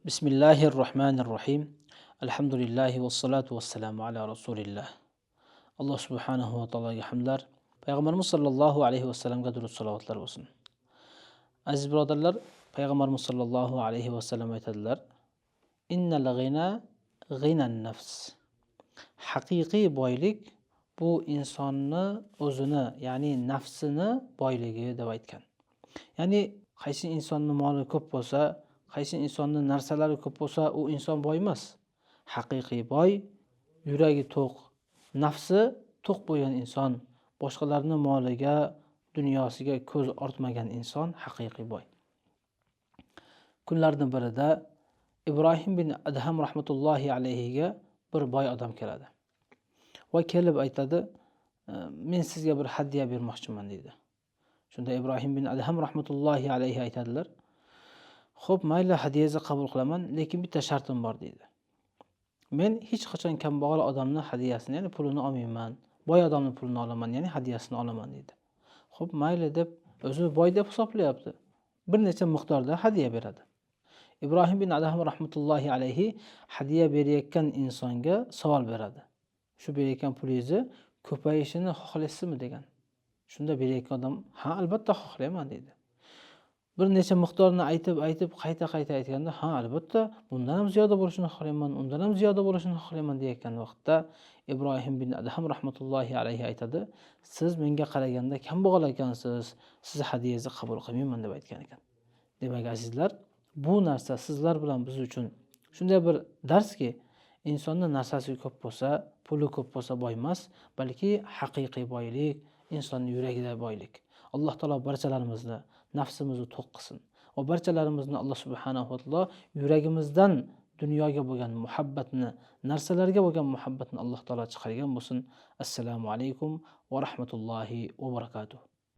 Bismillahirrohmanirrohim. Alhamdulillahi vassalatu vassalamu ala rasulillah. Alloh subhanahu va taologa hamdlar. Payg'ambarimiz sollallohu alayhi vasallamga durud salovatlar bo'lsin. Aziz birodarlar, Payg'ambarimiz sollallohu alayhi vasallam aytadilar: "Innal ghina ghinan nafs." Haqiqiy boylik bu insonni o'zini, ya'ni nafsini boyligi deb aytgan. Ya'ni qaysi insonning moli ko'p bo'lsa, qaysi insonning narsalari ko'p bo'lsa, u inson boy emas. Haqiqiy boy, yuragi to'q, nafsi to'q bo'lgan inson, boshqalarning moliga, dunyosiga ko'z ortmagan inson haqiqiy boy. Kunlardan birida Ibrohim bin Adham rahmatullohi alayhiga bir boy odam keladi. Va kelib aytadi: "Men sizga bir hadya bermoqchiman" deydi. Shunda Ibrohim bin Adham rahmatullohi alayhi aytadilar: "Xo'p, mayli, hadyangizni qabul qilaman, lekin bitta shartim bor" deydi. "Men hech qachon kambag'al odamning hadyasini, ya'ni pulini olmayman. Boy odamning pulini olaman, ya'ni hadyasini olaman" deydi. "Xo'p, mayli" deb o'zi boy deb hisoblayapti. Bir necha miqdorda hadya beradi. Ibrohim bin Adham rahmatullohi alayhi hadya berayotgan insonga savol beradi. "Shu berayotgan pulingizni ko'payishini xohlaysizmi?" degan. Shunda berayotgan odam: "Ha, albatta xohlayman" deydi. Bir necha miqdorni aytib qayta aytganda: "Ha, albatta, bundan ham ziyoda bo'lishini xohlayman, undan ham ziyoda bo'lishini xohlayman" deyotgan vaqtda Ibrohim bin Adham rahmatullohi alayhi aytadi: "Siz menga qaraganda kambag'al ekansiz, siz hadyangizni qabul qilmayman" deb aytgan ekan. Demak, azizlar, bu narsa sizlar bilan biz uchun shunday bir darski, insonning narsasi ko'p bo'lsa, puli ko'p bo'lsa boy emas, balki haqiqiy boylik insonning yuragida boylik. Alloh taolo barchalarimizni nafsimizni to'q qilsin va barchalarimizni Alloh subhanahu va taolo yuragimizdan dunyoga bo'lgan muhabbatni, narsalarga bo'lgan muhabbatni Alloh taolo chiqargan bo'lsin. Assalomu alaykum va rahmatullohi va barakatuh.